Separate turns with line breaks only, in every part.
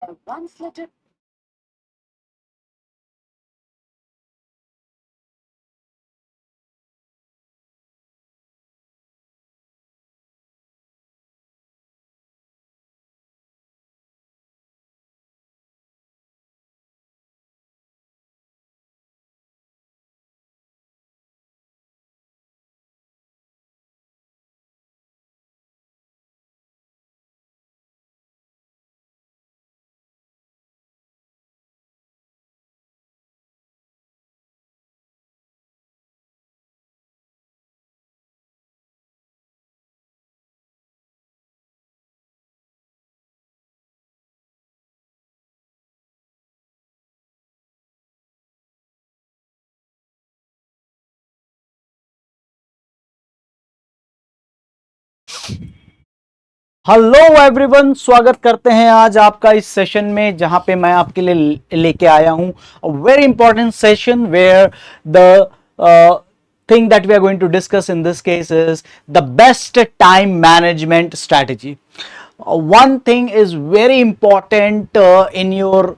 once let it
hello everyone, स्वागत करते हैं आज आपका इस सेशन में जहां पे मैं आपके लिए लेके आया हूं a very important session where the thing that we are going to discuss in this case is the best time management strategy. One thing is very important in your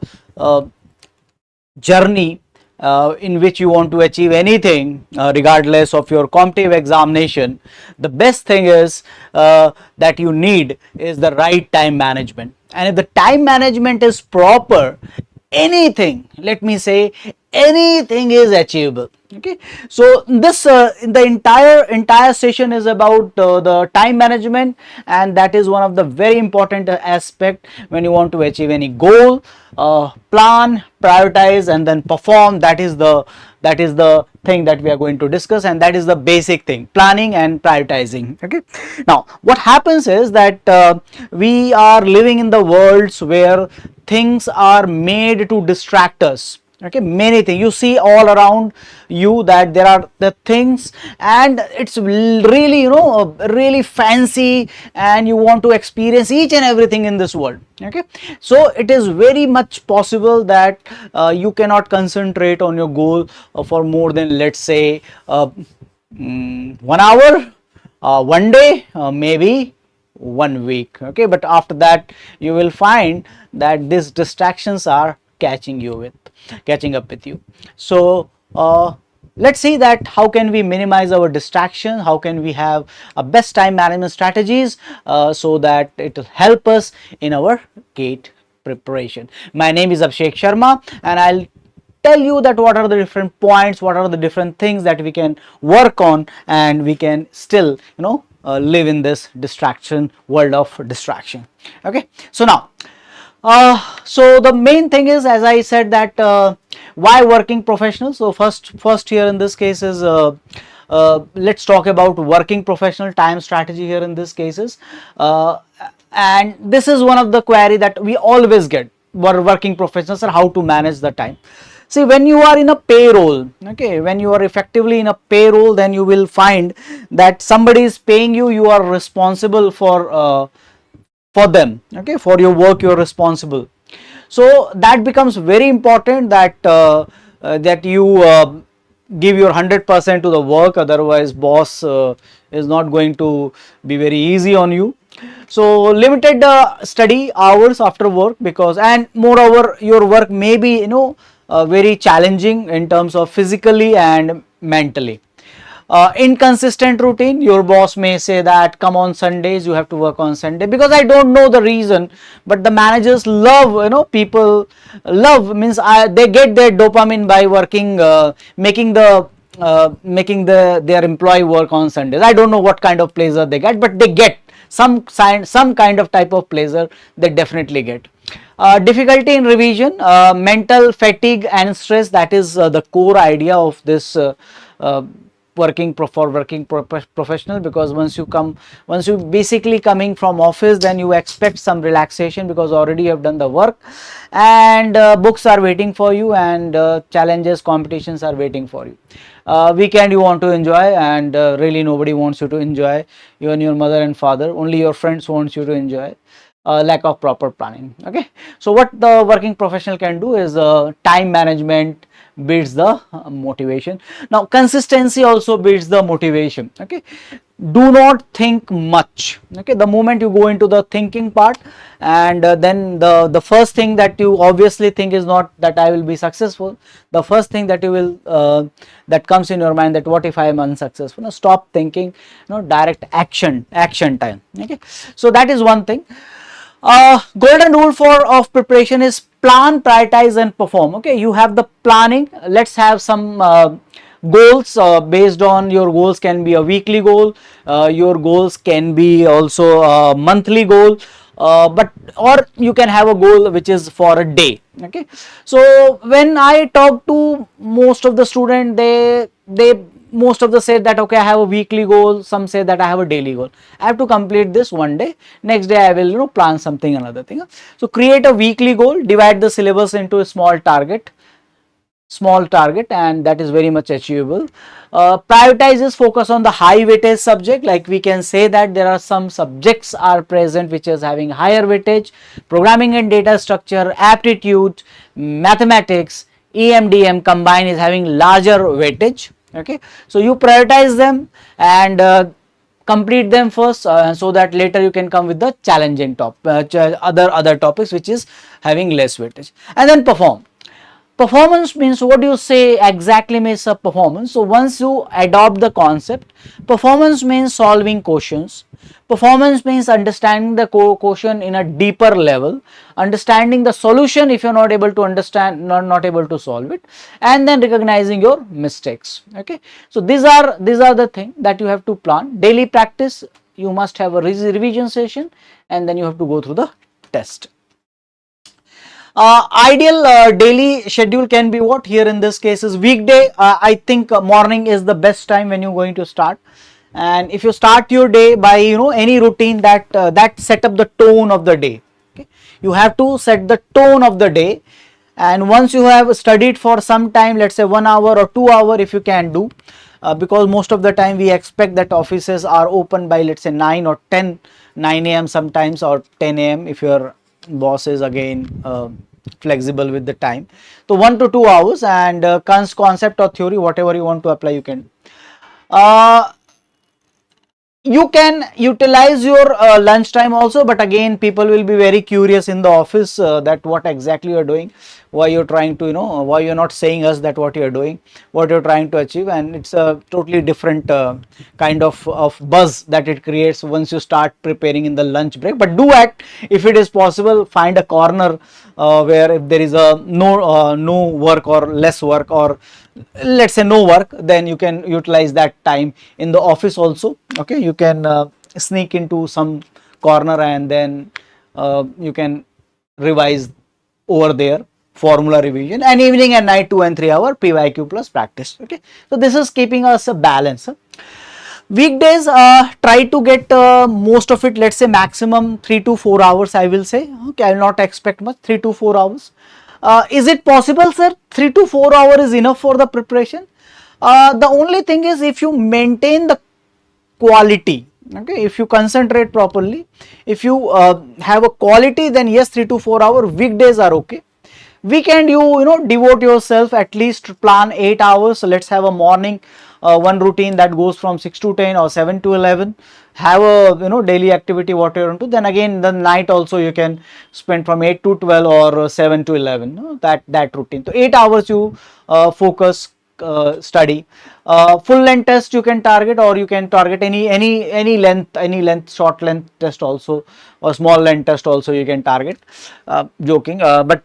journey in which you want to achieve anything, regardless of your competitive examination. The best thing is that you need is the right time management. And if the time management is proper, anything, let me say, anything is achievable. Okay, so this the entire session is about the time management, and that is one of the very important aspect when you want to achieve any goal. Plan, prioritize, and then perform. That is the thing that we are going to discuss, and that is the basic thing: planning and prioritizing. Okay, now what happens is that we are living in the worlds where things are made to distract us. Okay, many things you see all around you, that there are the things, and it's really, really fancy, and you want to experience each and everything in this world. Okay, so it is very much possible that you cannot concentrate on your goal for more than, let's say, 1 hour, 1 day, maybe 1 week. Okay, but after that you will find that these distractions are catching up with you. So let's see that how can we minimize our distraction, how can we have a best time management strategies so that it will help us in our GATE preparation. My name is Abhishek Sharma, and I'll tell you that what are the different points, what are the different things that we can work on, and we can still live in this distraction world of distraction. Okay, so now so the main thing is, as I said, that why working professional. So first here in this case is let's talk about working professional time strategy here in this cases, and this is one of the query that we always get: working professionals, or how to manage the time. See, when you are in a payroll, okay, when you are effectively in a payroll, then you will find that somebody is paying you, you are responsible for them. Okay, for your work you are responsible. So that becomes very important that that you give your 100% to the work, otherwise boss is not going to be very easy on you. So limited study hours after work, because, and moreover your work may be very challenging in terms of physically and mentally. Inconsistent routine, your boss may say that come on Sundays, you have to work on Sunday, because I don't know the reason, but the managers love, people love, means they get their dopamine by working, making their employee work on Sundays. I don't know what kind of pleasure they get, but they get some kind of type of pleasure they definitely get. Difficulty in revision, mental fatigue and stress, that is the core idea of this working professional, because once you basically coming from office, then you expect some relaxation because already you have done the work, and books are waiting for you, and challenges, competitions are waiting for you. Weekend you want to enjoy, and really nobody wants you to enjoy, even your mother and father, only your friends wants you to enjoy. Lack of proper planning. Okay, so what the working professional can do is time management beats the motivation. Now consistency also beats the motivation. Okay, do not think much. Okay, the moment you go into the thinking part, and then the first thing that you obviously think is not that I will be successful. The first thing that you will that comes in your mind, that what if I am unsuccessful. Now stop thinking, direct action time. Okay, so that is one thing. Golden rule for of preparation is plan, prioritize and perform. Okay, you have the planning. Let's have some goals. Based on your goals can be a weekly goal, your goals can be also a monthly goal, but or you can have a goal which is for a day. Okay, so when I talk to most of the student, they most of the say that okay, I have a weekly goal, some say that I have a daily goal. I have to complete this one day, next day I will plan something, another thing. So create a weekly goal, divide the syllabus into a small target, and that is very much achievable. Prioritize is focus on the high weightage subject. Like we can say that there are some subjects are present which is having higher weightage: programming and data structure, aptitude, mathematics, EMDM combined is having larger weightage. Okay, so you prioritize them and complete them first, so that later you can come with the challenging other topics which is having less weightage. And then perform. Performance means, what do you say exactly means a performance? So once you adopt the concept, performance means solving questions. Performance means understanding the question in a deeper level, understanding the solution if you are not able to understand, not able to solve it, and then recognizing your mistakes. Okay, so these are the things that you have to plan. Daily practice, you must have a revision session, and then you have to go through the test. Ideal daily schedule can be what here in this case is weekday. I think morning is the best time when you're going to start, and if you start your day by any routine that that set up the tone of the day. Okay, you have to set the tone of the day, and once you have studied for some time, let's say 1 hour or 2 hours if you can do, because most of the time we expect that offices are open by let's say 9 or 9 a.m. sometimes, or 10 a.m. if your boss is again flexible with the time. So 1 to 2 hours, and concept or theory, whatever you want to apply, you can. You can utilize your lunch time also, but again people will be very curious in the office that what exactly you are doing, why you're trying to why you're not saying us that what you're doing, what you're trying to achieve, and it's a totally different kind of buzz that it creates once you start preparing in the lunch break. But do act, if it is possible, find a corner where if there is a no work or less work, or let's say no work, then you can utilize that time in the office also. Okay, you can sneak into some corner, and then you can revise over there, formula revision, and evening and night 2 and 3 hour PYQ plus practice. Okay, so this is keeping us a balance. Weekdays, try to get most of it, let's say maximum 3 to 4 hours I will say. Okay, I will not expect much, 3 to 4 hours. Is it possible, sir? 3 to 4 hours is enough for the preparation? The only thing is, if you maintain the quality, okay, if you concentrate properly, if you have a quality, then yes, 3 to 4 hours weekdays are okay. Weekend, you devote yourself, at least plan 8 hours. So let's have a morning one routine that goes from 6 to 10 or 7 to 11. Have a daily activity what you want to. Then again the night also you can spend from 8 to 12 or 7 to 11. That routine. So 8 hours you focus, study. Full length test you can target, or you can target any length, short length test also, or small length test also you can target. Joking, but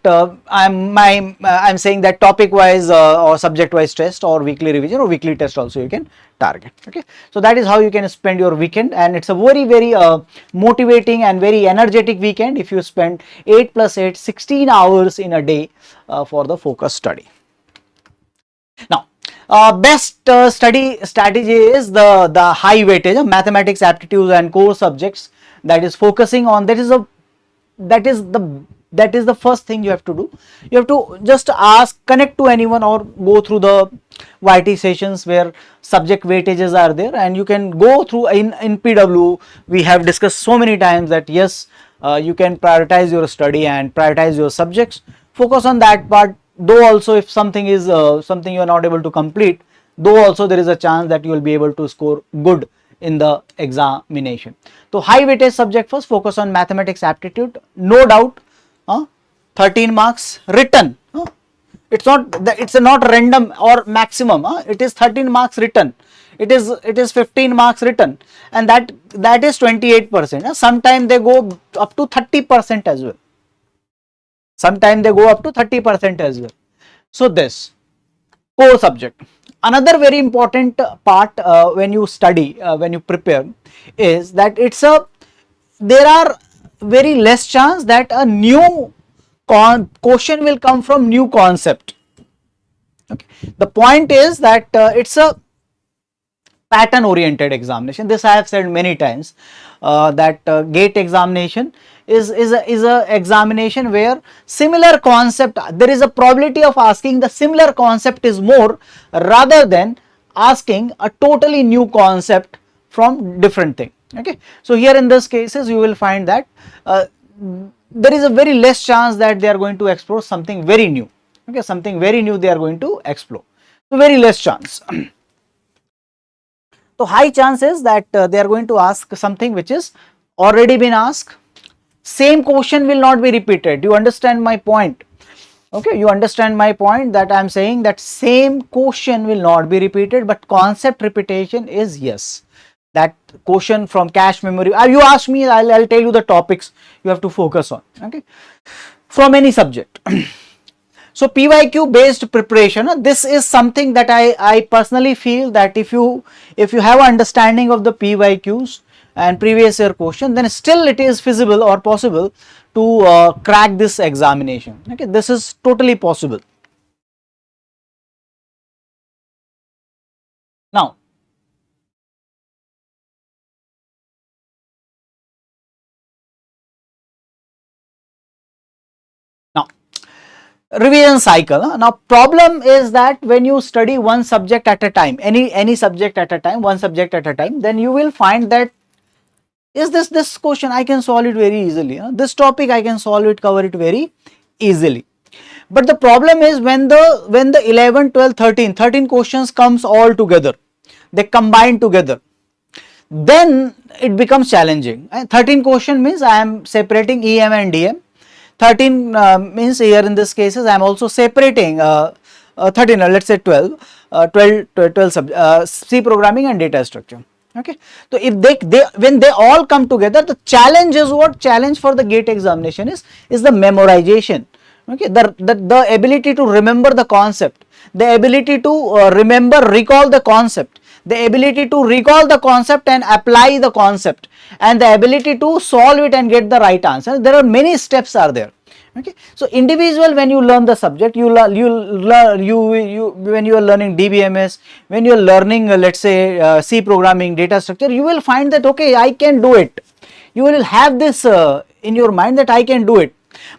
I'm saying that topic wise or subject wise test, or weekly revision or weekly test also you can target. Okay, so that is how you can spend your weekend, and it's a very motivating and very energetic weekend if you spend 8 plus 8 16 hours in a day for the focus study. Now, best study strategy is the high weightage of mathematics, aptitudes and core subjects, that is focusing on, that is the first thing you have to do. You have to just ask, connect to anyone, or go through the YT sessions where subject weightages are there, and you can go through in PW. We have discussed so many times that yes, you can prioritize your study and prioritize your subjects, focus on that part. Though also if something is something you are not able to complete, though also there is a chance that you will be able to score good in the examination. So high weightage subject first, focus on mathematics aptitude, no doubt, 13 marks written. It's not random or maximum, it is 13 marks written. It is 15 marks written, and that is 28%. Sometimes they go up to 30% as well. Sometimes they go up to 30% as well. So this core subject. Another very important part when you study, when you prepare, is that there are very less chance that a new question will come from new concept. Okay. The point is that it's a pattern oriented examination. This I have said many times, that GATE examination is a examination where similar concept, there is a probability of asking the similar concept is more rather than asking a totally new concept from different thing. Okay. So here in this cases you will find that there is a very less chance that they are going to explore something very new. Okay, something very new they are going to explore. So very less chance. So high chances that they are going to ask something which is already been asked. Same question will not be repeated. You understand my point? Okay, you understand my point, that I am saying that same question will not be repeated, but concept repetition is yes. That question from cache memory, you ask me, I'll tell you the topics you have to focus on. Okay, from any subject. So PYQ based preparation, this is something that I personally feel that if you have understanding of the PYQs and previous year question, then still it is feasible or possible to crack this examination. Okay, this is totally possible. Now, revision cycle. Now problem is that when you study one subject at a time, any subject at a time, one subject at a time, then you will find that is this question I can solve it very easily, this topic I can solve it, cover it very easily. But the problem is when the 11, 12, 13 questions comes all together, they combine together, then it becomes challenging. 13 question means I am separating EM and DM. 13 means here in this cases I am also separating 13, let's say 12 C programming and data structure. Okay, so if when they all come together, the challenge is what? Challenge for the GATE examination is the memorization. Okay, the ability to remember the concept, the ability to recall the concept, the ability to recall the concept and apply the concept, and the ability to solve it and get the right answer. There are many steps are there. Okay, so individual, when you learn the subject, when you are learning DBMS, when you are learning let's say C programming, data structure, you will find that okay, I can do it. You will have this in your mind that I can do it.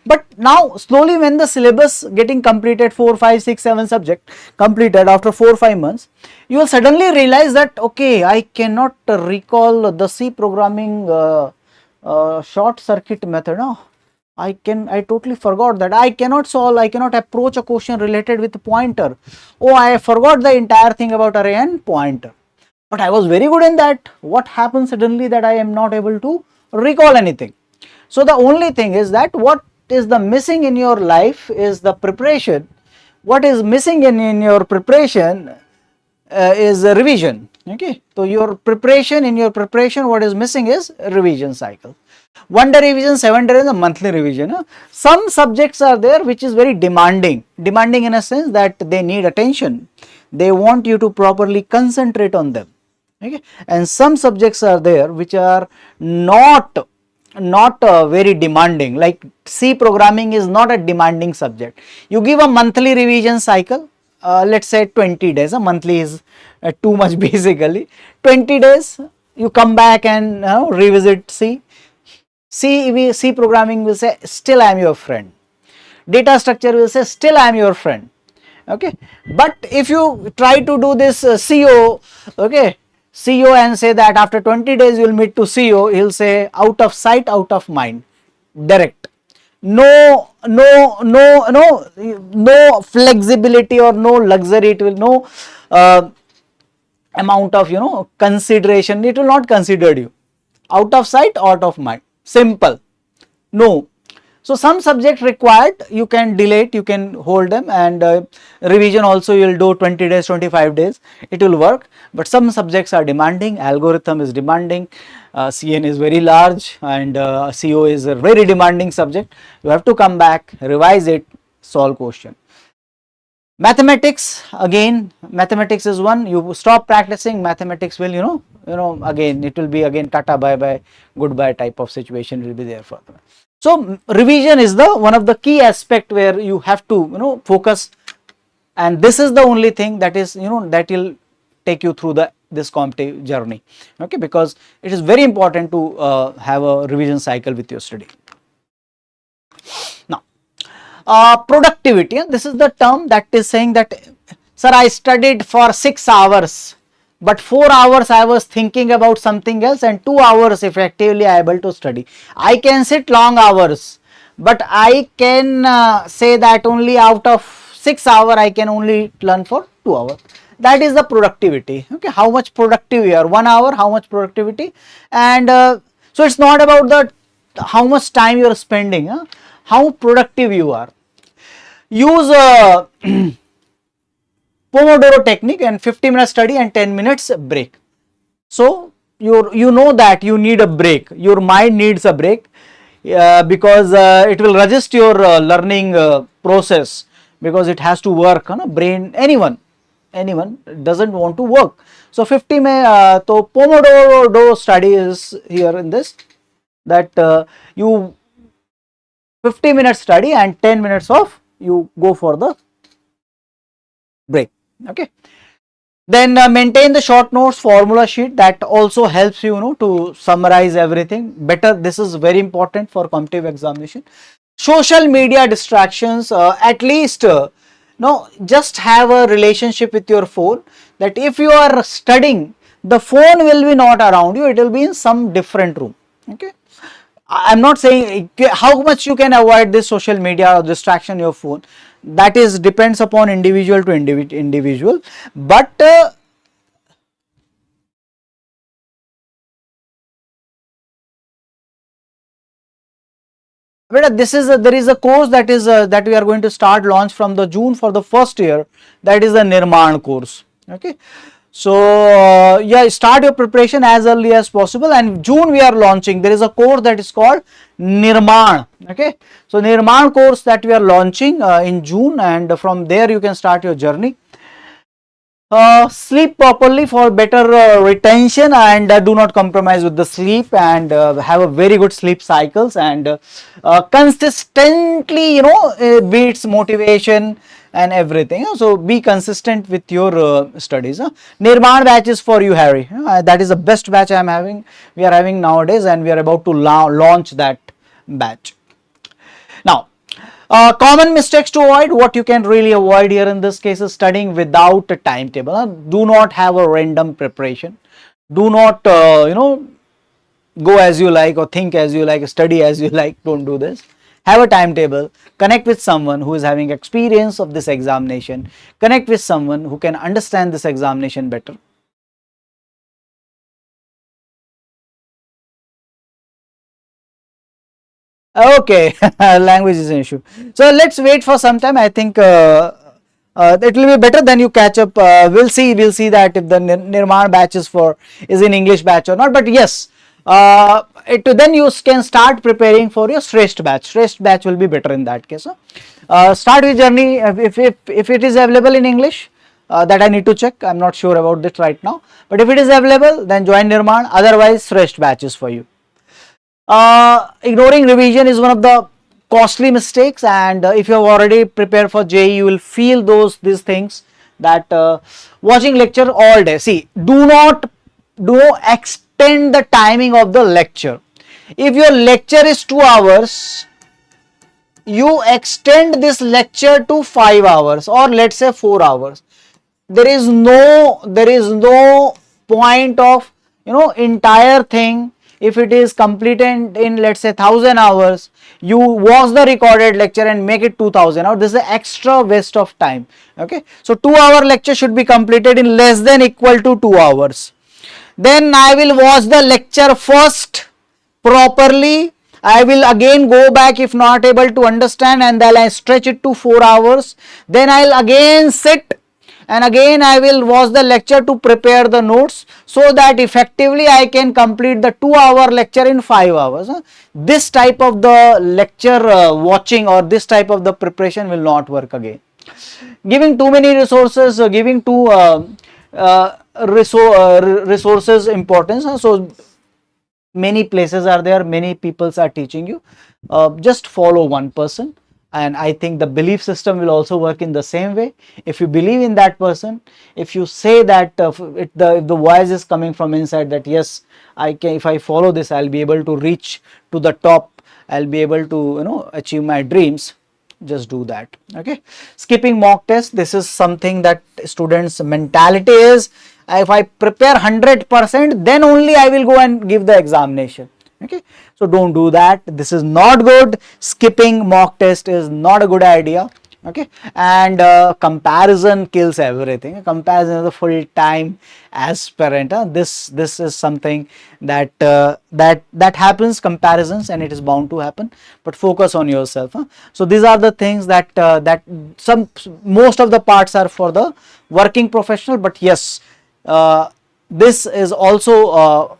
But now slowly when the syllabus getting completed, 4, 5, 6, 7 subject completed after 4, 5 months, you will suddenly realize that okay, I cannot recall the C programming short circuit method. No, I totally forgot that. I cannot approach a question related with pointer. Oh, I forgot the entire thing about array and pointer. But I was very good in that. What happens suddenly that I am not able to recall anything? So the only thing is that what is the missing in your life is the preparation. What is missing in your preparation is a revision. Okay, so in your preparation, what is missing is a revision cycle. 1 day revision, 7 days, a monthly revision. Some subjects are there which is very demanding in a sense that they need attention. They want you to properly concentrate on them. Okay, and some subjects are there which are not very demanding. Like C programming is not a demanding subject. You give a monthly revision cycle, let's say 20 days. A monthly is too much basically. 20 days you come back and revisit C. C programming will say still I am your friend. Data structure will say still I am your friend. Okay, but if you try to do this CO, okay, CO and say that after 20 days you will meet to CO, he will say out of sight, out of mind, direct. No flexibility or no luxury. It will amount of consideration. It will not consider you. Out of sight, out of mind. Simple. No. So some subject required, you can delay it, you can hold them, and revision also you will do 20 days, 25 days, it will work. But some subjects are demanding, algorithm is demanding, CN is very large, and CO is a very demanding subject. You have to come back, revise it, solve question. Mathematics, again, mathematics is one. You stop practicing, mathematics will again it will be again tata bye bye, goodbye type of situation will be there for them. So revision is the one of the key aspect where you have to focus, and this is the only thing that is that will take you through this competitive journey. Okay, because it is very important to have a revision cycle with your study. Now, productivity, this is the term that is saying that, sir, I studied for 6 hours, but 4 hours I was thinking about something else, and 2 hours effectively I able to study. I can sit long hours, but I can say that only out of 6 hours I can only learn for 2 hours. That is the productivity. Okay, how much productive you are, 1 hour, how much productivity. And so it's not about the how much time you are spending, how productive you are. Use Pomodoro technique and 50-minute study and 10 minutes break. So you know that you need a break, your mind needs a break, because it will resist your learning process, because it has to work. Brain, anyone doesn't want to work. So 50 so Pomodoro study is here in this, that you 50-minute study and 10 minutes of you go for the break. Okay, then maintain the short notes, formula sheet, that also helps you to summarize everything better. This is very important for competitive examination. Social media distractions, at least just have a relationship with your phone, that if you are studying, the phone will be not around you, it will be in some different room. Okay, I am not saying how much you can avoid this social media or distraction your phone, that is depends upon individual to individual, but this is there is a course that is that we are going to start launch from the June for the first year, that is the NIRMAAN course. Okay, so yeah, start your preparation as early as possible, and June we are launching, there is a course that is called NIRMAAN. Okay, so NIRMAAN course that we are launching in June, and from there you can start your journey. Sleep properly for better retention, and do not compromise with the sleep, and have a very good sleep cycles, and consistently beats motivation and everything. So be consistent with your studies. NIRMAAN batch is for you, Harry. That is the best batch we are having nowadays, and we are about to launch that batch. Now, common mistakes to avoid, what you can really avoid here in this case is studying without a timetable. Do not have a random preparation. Do not go as you like or think as you like, study as you like. Don't do this. Have a timetable. Connect with someone who is having experience of this examination. Connect with someone who can understand this examination better. Okay, language is an issue. So let's wait for some time. I think it will be better, then you catch up. We'll see that if the NIRMAAN batch is in English batch or not. But yes, then you can start preparing for your Shreshth batch. Shreshth batch will be better in that case. Start with journey if it is available in English. That I need to check. I'm not sure about this right now. But if it is available, then join NIRMAAN. Otherwise, Shreshth batch is for you. Ignoring revision is one of the costly mistakes, and if you have already prepared for JEE, you will feel these things, that watching lecture all day. See, do not extend the timing of the lecture. If your lecture is 2 hours, you extend this lecture to 5 hours, or let's say 4 hours. There is no point of entire thing. if it is completed in, let's say, 1000 hours, you watch the recorded lecture and make it 2000 hours. This is an extra waste of time. Okay, so 2-hour lecture should be completed in less than equal to 2 hours. Then I will watch the lecture first properly. I will again go back if not able to understand, and then I stretch it to 4 hours. Then I will again sit and again I will watch the lecture to prepare the notes, so that effectively I can complete the 2-hour lecture in 5 hours. This type of the lecture watching or this type of the preparation will not work again. Giving too many resources, giving too resources importance. So many places are there, many peoples are teaching you. Just follow one person, and I think the belief system will also work in the same way. If you believe in that person, if you say that if the voice is coming from inside that yes, I can, if I follow this, I'll be able to reach to the top, I'll be able to achieve my dreams, just do that. Okay, skipping mock test, this is something that students mentality is, if I prepare 100%, then only I will go and give the examination. Okay, so don't do that, this is not good. Skipping mock test is not a good idea. Okay, and comparison kills everything. Comparison is a full-time aspirant. This is something that that happens, comparisons, and it is bound to happen, but focus on yourself. So these are the things that most of the parts are for the working professional, but yes, this is also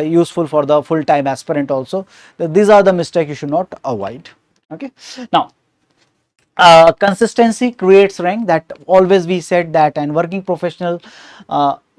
useful for the full-time aspirant also. These are the mistakes you should not avoid. Okay, now consistency creates rank, that always we said that, and working professional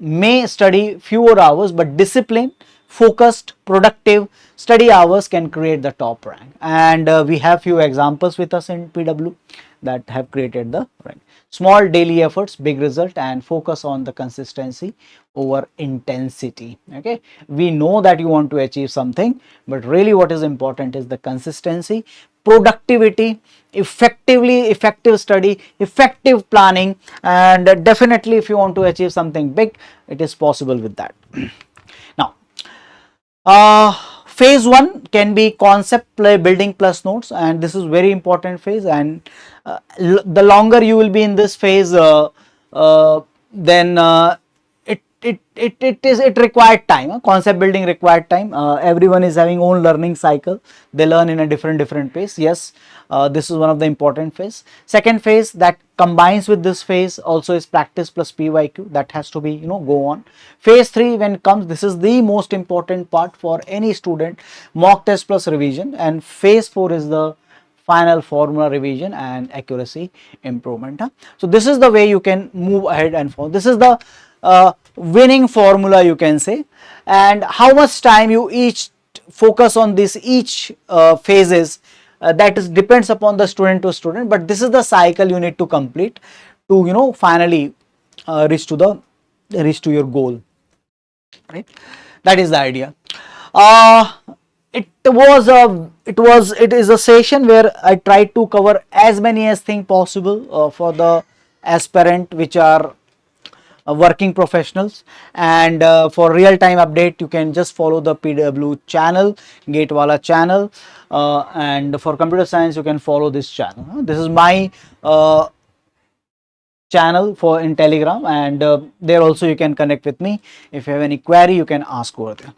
may study fewer hours, but discipline, focused, productive study hours can create the top rank, and we have few examples with us in PW that have created the rank. Small daily efforts, big result, and focus on the consistency over intensity. Okay, we know that you want to achieve something, but really what is important is the consistency, productivity, effective study, effective planning, and definitely if you want to achieve something big, it is possible with that. Now, phase 1 can be concept building plus notes, and this is very important phase, and the longer you will be in this phase, then it required time. Concept building required time. Everyone is having own learning cycle, they learn in a different pace. Yes, this is one of the important phase. Second phase that combines with this phase also is practice plus PYQ, that has to be go on. Phase 3 when it comes, this is the most important part for any student, mock test plus revision, and phase 4 is the final formula revision and accuracy improvement. So this is the way you can move ahead and follow. This is the winning formula, you can say, and how much time you each focus on this each phases, that is depends upon the student to student, but this is the cycle you need to complete to finally reach to your goal, right? That is the idea. It is a session where I tried to cover as many as thing possible for the aspirant which are working professionals, and for real time update you can just follow the PW channel, Wallah channel, and for computer science you can follow this channel. This is my channel for in Telegram, and there also you can connect with me. If you have any query you can ask over there.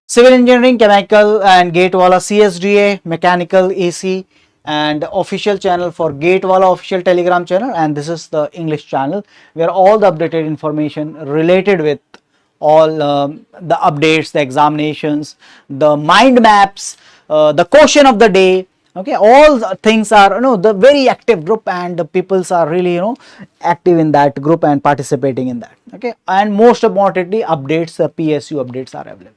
Civil engineering, chemical, and Wallah CSDA, mechanical, AC, and official channel for Wallah official Telegram channel, and this is the English channel where all the updated information related with all the updates, the examinations, the mind maps, the question of the day. Okay, all the things are the very active group, and the peoples are really active in that group and participating in that. Okay, and most importantly updates, the PSU updates are available.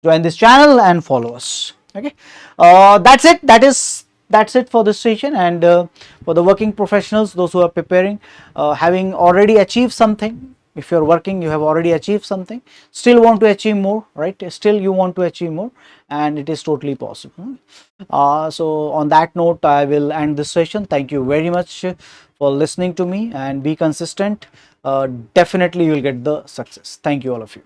Join this channel and follow us. Okay, that's it. That's it for this session, and for the working professionals, those who are preparing, having already achieved something. If you are working, you have already achieved something, still want to achieve more, right? Still you want to achieve more, and it is totally possible. So on that note, I will end this session. Thank you very much for listening to me, and be consistent. Definitely you will get the success. Thank you all of you.